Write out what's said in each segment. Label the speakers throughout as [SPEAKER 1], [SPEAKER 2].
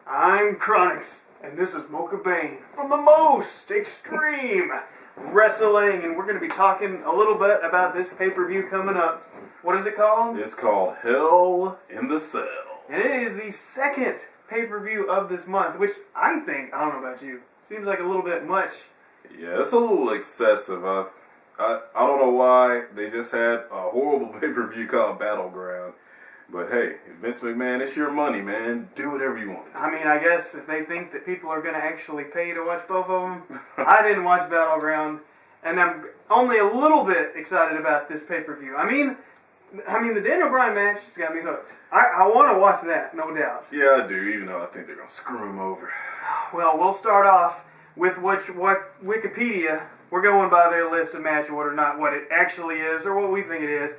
[SPEAKER 1] I'm Chronix, and this is Mocha Bane from the most extreme wrestling, and we're going to be talking a little bit about this pay-per-view coming up. What is it called?
[SPEAKER 2] It's called Hell in the Cell. And
[SPEAKER 1] it is the second pay-per-view of this month, which I think, I don't know about you, seems like a little bit much.
[SPEAKER 2] Yeah, it's a little excessive. I don't know why they just had a horrible pay-per-view called Battleground. But hey, Vince McMahon, it's your money, man. Do whatever you want.
[SPEAKER 1] I mean, I guess if they think that people are going to actually pay to watch both of them. I didn't watch Battleground, and I'm only a little bit excited about this pay-per-view. I mean, the Daniel Bryan match has got me hooked. I want to watch that, no doubt.
[SPEAKER 2] Yeah, I do, even though I think they're going to screw him over.
[SPEAKER 1] Well, we'll start off with what Wikipedia, we're going by their list of match order, not what it actually is or what we think it is.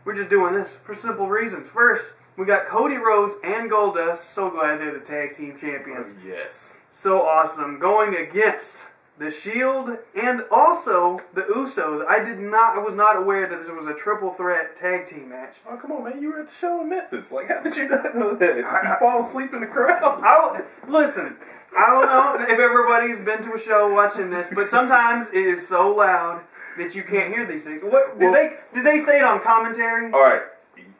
[SPEAKER 1] We're just doing this for simple reasons. First, we got Cody Rhodes and Goldust. So glad they're the tag team champions.
[SPEAKER 2] Yes.
[SPEAKER 1] So awesome. Going against the Shield and also the Usos. I was not aware that this was a triple threat tag team match.
[SPEAKER 2] Oh, come on, man. You were at the show in Memphis. Like, how did you not know that? You fall asleep in the crowd?
[SPEAKER 1] Listen, I don't know if everybody's been to a show watching this, but sometimes it is so loud that you can't hear these things. Did they say it on commentary?
[SPEAKER 2] All right.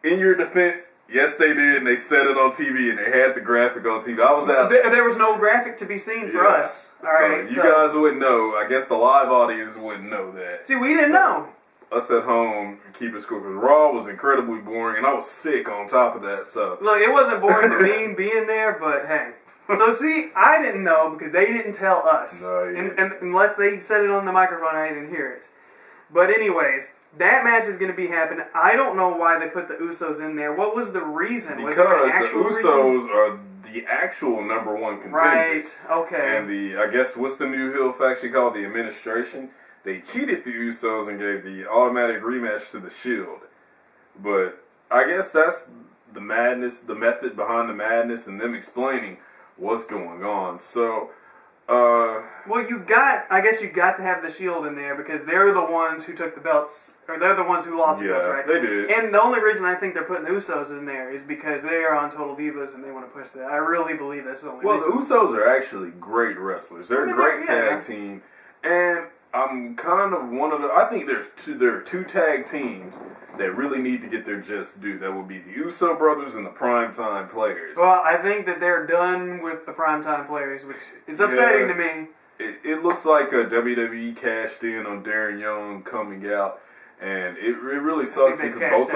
[SPEAKER 2] In your defense, yes, they did, and they said it on TV, and they had the graphic on TV. I was out.
[SPEAKER 1] There was no graphic to be seen for us. All right,
[SPEAKER 2] you guys wouldn't know. I guess the live audience wouldn't know that.
[SPEAKER 1] See, we didn't know.
[SPEAKER 2] Us at home keep it cool because Raw was incredibly boring, and I was sick on top of that. So
[SPEAKER 1] look, it wasn't boring to me being there, but hey. So see, I didn't know because they didn't tell us.
[SPEAKER 2] No,
[SPEAKER 1] and unless they said it on the microphone, I didn't hear it. But anyways, that match is going to be happening. I don't know why they put the Usos in there. What was the reason?
[SPEAKER 2] Because the Usos are the actual number one contenders.
[SPEAKER 1] Right, okay.
[SPEAKER 2] And I guess, what's the new heel faction called? The Administration. They cheated the Usos and gave the automatic rematch to the Shield. But I guess that's the madness, the method behind the madness, and them explaining what's going on. So,
[SPEAKER 1] well, I guess you got to have the Shield in there because they're the ones who took the belts, or they're the ones who lost the belts, right?
[SPEAKER 2] They did.
[SPEAKER 1] And the only reason I think they're putting the Usos in there is because they are on Total Divas and they want to push that. I really believe that's the only reason.
[SPEAKER 2] Well, the Usos are actually great wrestlers. They're a great tag team, and I'm kind of one of the. I think there are two tag teams that really need to get their just due. That would be the Uso brothers and the Primetime Players.
[SPEAKER 1] Well, I think that they're done with the Primetime Players, which is upsetting to me.
[SPEAKER 2] It looks like a WWE cashed in on Darren Young coming out, and it really sucks because both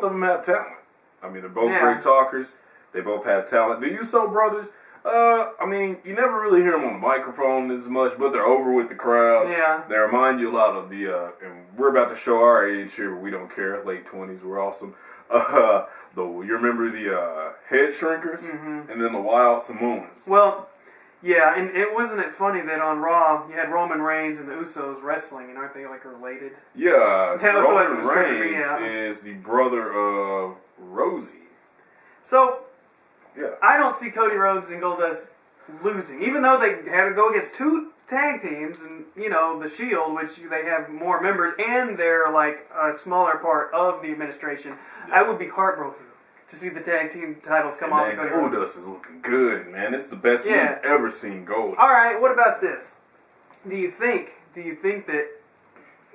[SPEAKER 2] of them have talent. I mean, they're both great talkers. They both have talent. The Uso brothers, I mean, you never really hear them on the microphone as much, but they're over with the crowd.
[SPEAKER 1] Yeah.
[SPEAKER 2] They remind you a lot of the, and we're about to show our age here, but we don't care. Late 20s, we're awesome. You remember the Head Shrinkers? Mm-hmm. And then the Wild Samoans.
[SPEAKER 1] Well, yeah, and wasn't it funny that on Raw, you had Roman Reigns and the Usos wrestling, and aren't they, like, related?
[SPEAKER 2] Yeah, Roman Reigns is the brother of Rosie.
[SPEAKER 1] So,
[SPEAKER 2] yeah.
[SPEAKER 1] I don't see Cody Rhodes and Goldust losing, even though they had to go against two tag teams, and the Shield, which they have more members, and they're like a smaller part of the Administration. Yeah. I would be heartbroken to see the tag team titles come off.
[SPEAKER 2] Man, Goldust is looking good, man. It's the best we've ever seen Gold.
[SPEAKER 1] All right, what about this? Do you think that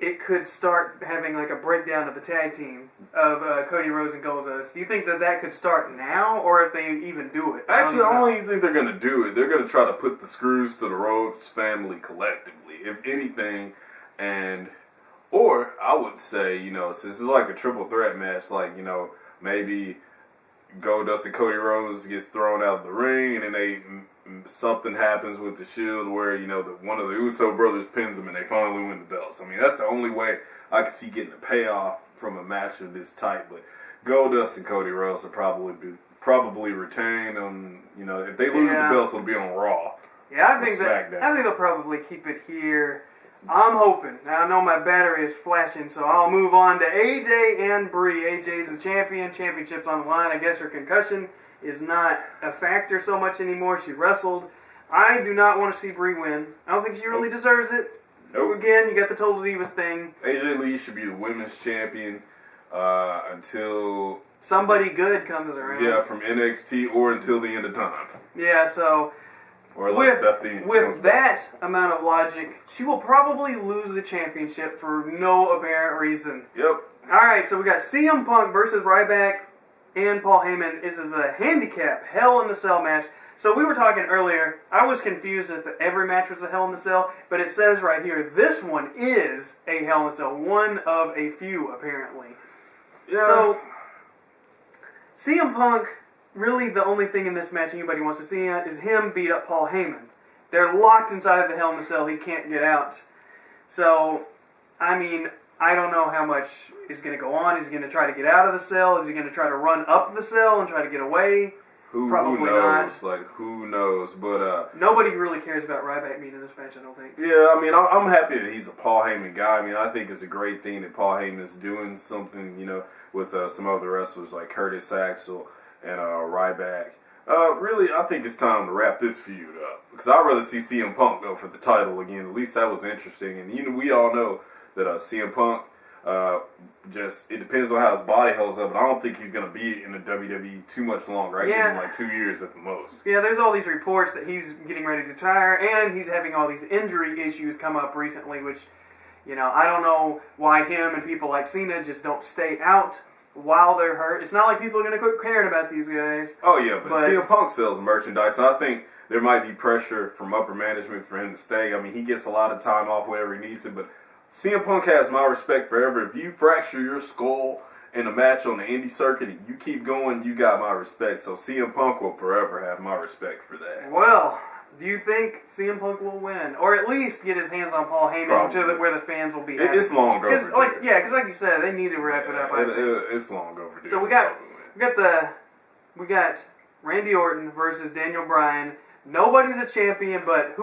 [SPEAKER 1] it could start having like a breakdown of the tag team of Cody Rhodes and Goldust? Do you think that could start now, or if they even do it?
[SPEAKER 2] Actually, I don't even think they're going to do it. They're going to try to put the screws to the Rhodes family collectively, if anything. Or I would say, since this is like a triple threat match, like, maybe Goldust and Cody Rhodes gets thrown out of the ring, and then something happens with the Shield where, one of the Uso brothers pins them and they finally win the belts. I mean, that's the only way I can see getting a payoff from a match of this type. But Goldust and Cody Rhodes will probably retain them. If they lose the belts, it'll be on Raw.
[SPEAKER 1] Yeah, I think they'll probably keep it here. I'm hoping. Now, I know my battery is flashing, so I'll move on to AJ and Brie. AJ's the champion. Championship's on the line. I guess her concussion is not a factor so much anymore. She wrestled. I do not want to see Brie win. I don't think she really deserves it.
[SPEAKER 2] Nope.
[SPEAKER 1] Again, you got the Total Divas thing.
[SPEAKER 2] AJ Lee should be the women's champion until
[SPEAKER 1] somebody good comes around.
[SPEAKER 2] Yeah, from NXT or until the end of time.
[SPEAKER 1] Yeah, so
[SPEAKER 2] or with
[SPEAKER 1] that amount of logic, she will probably lose the championship for no apparent reason.
[SPEAKER 2] Yep.
[SPEAKER 1] Alright, so we got CM Punk versus Ryback and Paul Heyman. This is a handicap Hell in the Cell match. So we were talking earlier, I was confused if every match was a Hell in the Cell, but it says right here, this one is a Hell in the Cell. One of a few, apparently.
[SPEAKER 2] Yeah.
[SPEAKER 1] So, CM Punk, really the only thing in this match anybody wants to see is him beat up Paul Heyman. They're locked inside of the Hell in the Cell. He can't get out. So, I mean, I don't know how much is going to go on. Is he going to try to get out of the cell? Is he going to try to run up the cell and try to get away? Probably
[SPEAKER 2] who knows?
[SPEAKER 1] not.
[SPEAKER 2] Like, who knows? But
[SPEAKER 1] nobody really cares about Ryback being in this match, I don't think.
[SPEAKER 2] Yeah, I mean, I'm happy that he's a Paul Heyman guy. I mean, I think it's a great thing that Paul Heyman's doing something, you know, with some other wrestlers like Curtis Axel and Ryback. Really, I think it's time to wrap this feud up. Because I'd rather see CM Punk go for the title again. At least that was interesting. And, you know, we all know that CM Punk, it depends on how his body holds up, but I don't think he's going to be in the WWE too much longer. I give him like 2 years at the most.
[SPEAKER 1] Yeah, there's all these reports that he's getting ready to retire, and he's having all these injury issues come up recently, which, you know, I don't know why him and people like Cena just don't stay out while they're hurt. It's not like people are going to quit caring about these guys.
[SPEAKER 2] Oh, yeah, but CM Punk sells merchandise, and I think there might be pressure from upper management for him to stay. I mean, he gets a lot of time off whenever he needs it, but CM Punk has my respect forever. If you fracture your skull in a match on the indie circuit and you keep going, you got my respect. So CM Punk will forever have my respect for that.
[SPEAKER 1] Well, do you think CM Punk will win? Or at least get his hands on Paul Heyman where the fans will be happy?
[SPEAKER 2] It's long overdue.
[SPEAKER 1] Because like you said, they need to wrap it up.
[SPEAKER 2] It's long overdue.
[SPEAKER 1] So we got Randy Orton versus Daniel Bryan. Nobody's a champion, but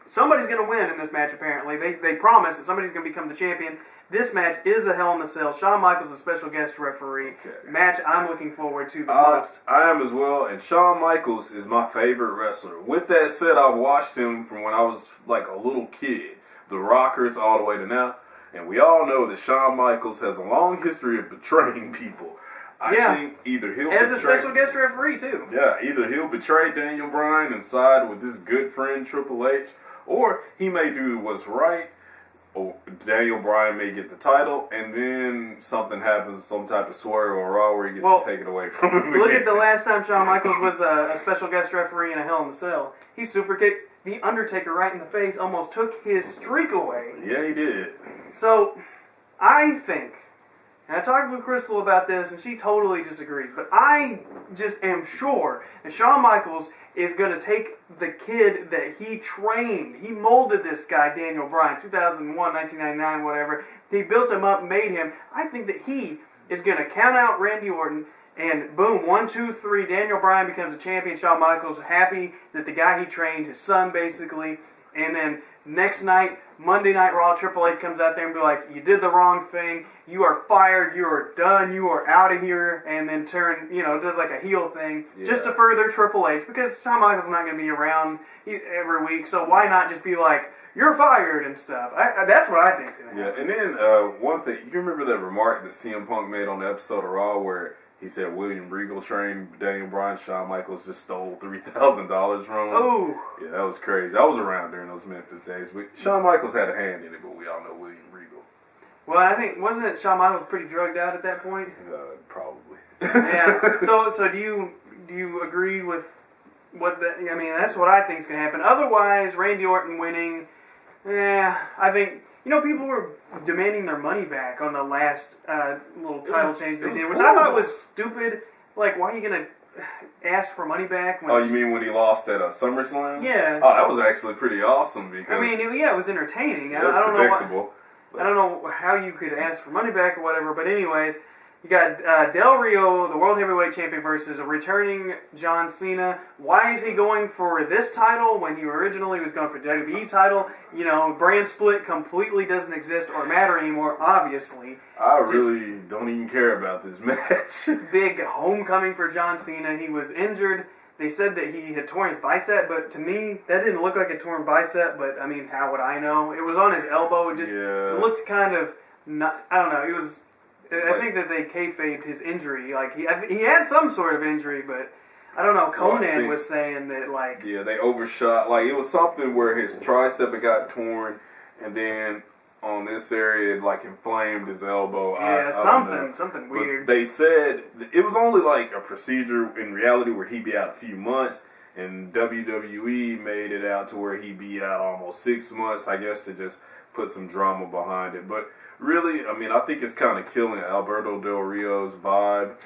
[SPEAKER 1] somebody's going to win in this match, apparently. They promise that somebody's going to become the champion. This match is a Hell in the Cell. Shawn Michaels is a special guest referee. Okay. Match I'm looking forward to the most.
[SPEAKER 2] I am as well, and Shawn Michaels is my favorite wrestler. With that said, I've watched him from when I was like a little kid. The Rockers all the way to now. And we all know that Shawn Michaels has a long history of betraying people. I think either he'll
[SPEAKER 1] as a special guest referee too.
[SPEAKER 2] Yeah, either he'll betray Daniel Bryan and side with his good friend Triple H, or he may do what's right. Or Daniel Bryan may get the title, and then something happens, some type of swerve or Raw where he gets to take it away from him.
[SPEAKER 1] Look at the last time Shawn Michaels was a special guest referee in a Hell in the Cell. He super kicked The Undertaker right in the face, almost took his streak away.
[SPEAKER 2] Yeah, he did.
[SPEAKER 1] So, I think. And I talked with Crystal about this, and she totally disagrees. But I just am sure that Shawn Michaels is going to take the kid that he trained. He molded this guy, Daniel Bryan, 2001, 1999, whatever. He built him up, made him. I think that he is going to count out Randy Orton, and boom, 1, 2, 3, Daniel Bryan becomes a champion. Shawn Michaels happy that the guy he trained, his son, basically. And then next night, Monday Night Raw, Triple H comes out there and be like, you did the wrong thing, you are fired, you are done, you are out of here, and then does like a heel thing, just to further Triple H, because Shawn Michaels is not going to be around every week, so why not just be like, you're fired and stuff. That's what I think is going to happen.
[SPEAKER 2] Yeah, and then one thing, you remember that remark that CM Punk made on the episode of Raw where he said William Regal trained Daniel Bryan, Shawn Michaels just stole $3,000 from him.
[SPEAKER 1] Oh.
[SPEAKER 2] Yeah, that was crazy. I was around during those Memphis days. But Shawn Michaels had a hand in it, but we all know William Regal.
[SPEAKER 1] Well, I think, wasn't it Shawn Michaels pretty drugged out at that point?
[SPEAKER 2] Probably.
[SPEAKER 1] Yeah. So do you agree with what that? I mean, that's what I think is going to happen. Otherwise, Randy Orton winning, I think. People were demanding their money back on the last little title change they did, which I thought was stupid. Like, why are you going to ask for money back?
[SPEAKER 2] You mean when he lost at SummerSlam?
[SPEAKER 1] Yeah.
[SPEAKER 2] Oh, that was actually pretty awesome because...
[SPEAKER 1] I mean, it was entertaining.
[SPEAKER 2] It was predictable.
[SPEAKER 1] I don't know how you could ask for money back or whatever, but anyways... You got Del Rio, the World Heavyweight Champion, versus a returning John Cena. Why is he going for this title when he originally was going for the WWE title? Brand split completely doesn't exist or matter anymore, obviously.
[SPEAKER 2] I really don't even care about this match.
[SPEAKER 1] Big homecoming for John Cena. He was injured. They said that he had torn his bicep, but to me, that didn't look like a torn bicep, but, I mean, how would I know? It was on his elbow. It just looked kind of, I don't know, it was... I think that they kayfabed his injury. Like he had some sort of injury, but I don't know. Conan was saying that like
[SPEAKER 2] they overshot. Like it was something where his tricep had got torn, and then on this area it like inflamed his elbow.
[SPEAKER 1] Yeah, something weird.
[SPEAKER 2] But they said it was only like a procedure in reality where he'd be out a few months, and WWE made it out to where he'd be out almost 6 months. I guess to just put some drama behind it, but. Really, I mean, I think it's kind of killing Alberto Del Rio's vibe.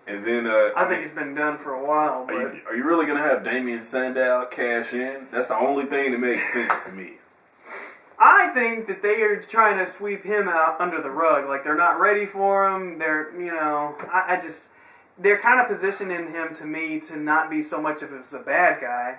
[SPEAKER 2] And then
[SPEAKER 1] I think it's been done for a while. But
[SPEAKER 2] are you really gonna have Damien Sandow cash in? That's the only thing that makes sense to me.
[SPEAKER 1] I think that they are trying to sweep him out under the rug. Like they're not ready for him. They're they're kind of positioning him to me to not be so much of a bad guy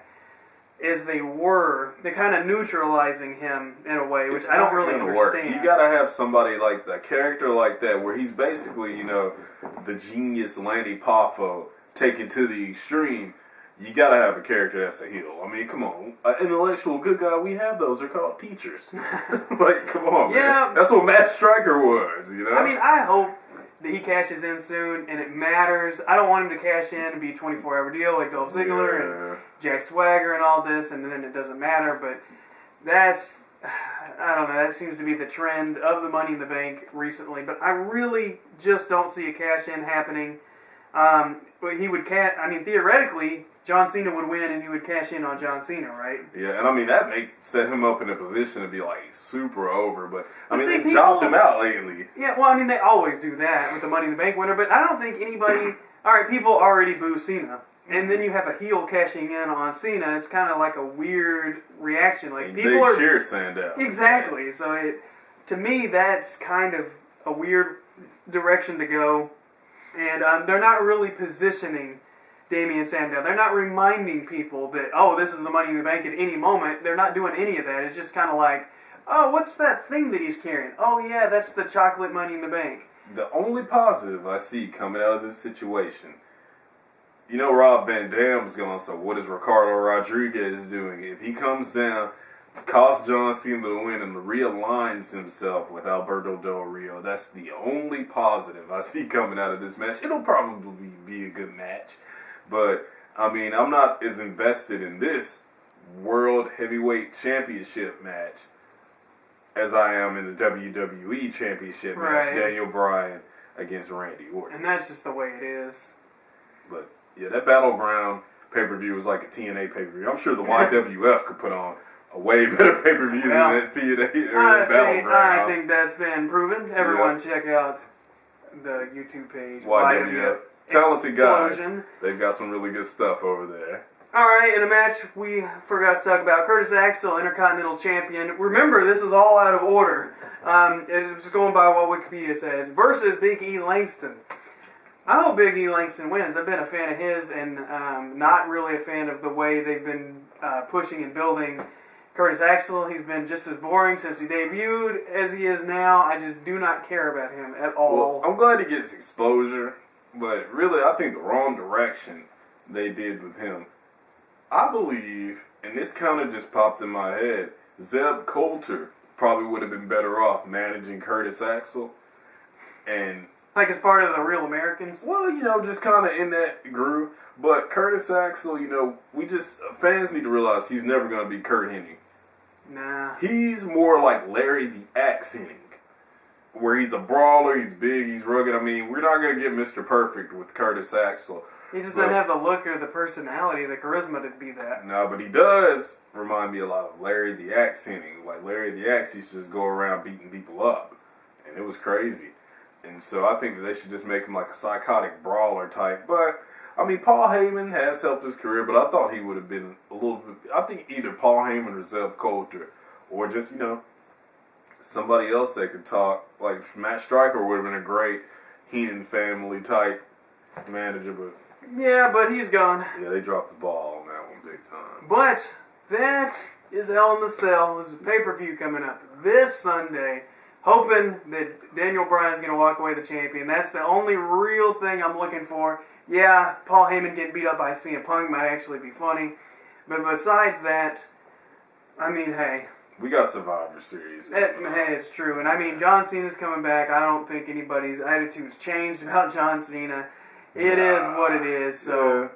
[SPEAKER 1] as they were. They're kind of neutralizing him in a way, which I don't really understand.
[SPEAKER 2] You gotta have somebody like that, character like that, where he's basically, the genius Lanny Poffo taken to the extreme. You gotta have a character that's a heel. I mean, come on. An intellectual good guy, we have those. They're called teachers. Like, come on, man. That's what Matt Striker was,
[SPEAKER 1] I mean, I hope that he cashes in soon, and it matters. I don't want him to cash in and be a 24-hour deal like Dolph Ziggler and Jack Swagger and all this, and then it doesn't matter. But that's, I don't know, that seems to be the trend of the Money in the Bank recently. But I really just don't see a cash in happening. But he would theoretically, John Cena would win and he would cash in on John Cena, right?
[SPEAKER 2] Yeah, and I mean, that may set him up in a position to be like super over, but I mean, they jobbed him out lately.
[SPEAKER 1] Yeah, well, I mean, they always do that with the Money in the Bank winner, but I don't think anybody, alright, people already boo Cena, and then you have a heel cashing in on Cena, it's kind of like a weird reaction. Like,
[SPEAKER 2] and
[SPEAKER 1] people are
[SPEAKER 2] cheer Sandow.
[SPEAKER 1] Exactly, so to me, that's kind of a weird direction to go, and they're not really positioning Damien Sandow. They're not reminding people that, oh, this is the Money in the Bank at any moment. They're not doing any of that. It's just kind of like, oh, what's that thing that he's carrying? Oh, yeah, that's the chocolate Money in the Bank.
[SPEAKER 2] The only positive I see coming out of this situation, Rob Van Dam's going, so what is Ricardo Rodriguez doing? If he comes down, costs John Cena the win, and realigns himself with Alberto Del Rio, that's the only positive I see coming out of this match. It'll probably be a good match. But, I mean, I'm not as invested in this World Heavyweight Championship match as I am in the WWE Championship match, Daniel Bryan against Randy Orton.
[SPEAKER 1] And that's just the way it is.
[SPEAKER 2] But, yeah, that Battleground pay-per-view was like a TNA pay-per-view. I'm sure the YWF could put on a way better pay-per-view than that TNA or Battleground.
[SPEAKER 1] I think that's been proven. Everyone check out the YouTube page.
[SPEAKER 2] YWF. Talented guys. They've got some really good stuff over there.
[SPEAKER 1] Alright, in a match we forgot to talk about, Curtis Axel, Intercontinental Champion. Remember, this is all out of order. It's going by what Wikipedia says. Versus Big E Langston. I hope Big E Langston wins. I've been a fan of his and not really a fan of the way they've been pushing and building Curtis Axel. He's been just as boring since he debuted as he is now. I just do not care about him at all.
[SPEAKER 2] Well, I'm glad he gets exposure. But really, I think the wrong direction they did with him. I believe, and this kind of just popped in my head, Zeb Coulter probably would have been better off managing Curtis Axel. And
[SPEAKER 1] like as part of the Real Americans?
[SPEAKER 2] Well, just kind of in that groove. But Curtis Axel, fans need to realize he's never going to be Kurt Hennig.
[SPEAKER 1] Nah.
[SPEAKER 2] He's more like Larry the Axe Hennig. Where he's a brawler, he's big, he's rugged. I mean, we're not going to get Mr. Perfect with Curtis Axel.
[SPEAKER 1] He just doesn't have the look or the personality, the charisma to be that.
[SPEAKER 2] No, but he does remind me a lot of Larry the Axe Hennig. Like, Larry the Axe used to just go around beating people up. And it was crazy. And so I think that they should just make him like a psychotic brawler type. But, I mean, Paul Heyman has helped his career, but I thought he would have been a little bit... I think either Paul Heyman or Zeb Coulter. Or just, somebody else that could talk, like Matt Striker would have been a great Heenan family type manager, but
[SPEAKER 1] yeah, but he's gone.
[SPEAKER 2] Yeah, they dropped the ball on that one big time.
[SPEAKER 1] But that is Hell in the Cell. There's a pay-per-view coming up this Sunday. Hoping that Daniel Bryan's going to walk away the champion. That's the only real thing I'm looking for. Yeah, Paul Heyman getting beat up by CM Punk might actually be funny. But besides that, I mean, hey,
[SPEAKER 2] We got Survivor Series.
[SPEAKER 1] Hey, it's true. And I mean, John Cena's coming back. I don't think anybody's attitude's changed about John Cena. It is what it is. So.
[SPEAKER 2] Yeah.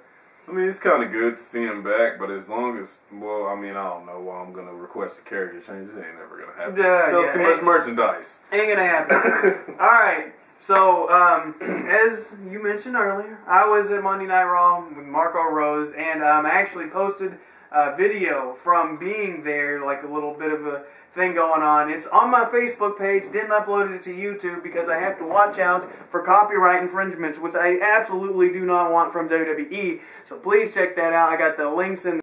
[SPEAKER 2] I mean, it's kind of good to see him back, but as long as, well, I mean, I don't know why I'm going to request a character change. It ain't never going to happen. Sells too much merchandise.
[SPEAKER 1] Ain't going to happen. All right. So, as you mentioned earlier, I was at Monday Night Raw with Marco Rose, and I actually posted a video from being there, like a little bit of a thing going on. It's on my Facebook page. Didn't upload it to YouTube because I have to watch out for copyright infringements, which I absolutely do not want from WWE. So please check that out. I got the links in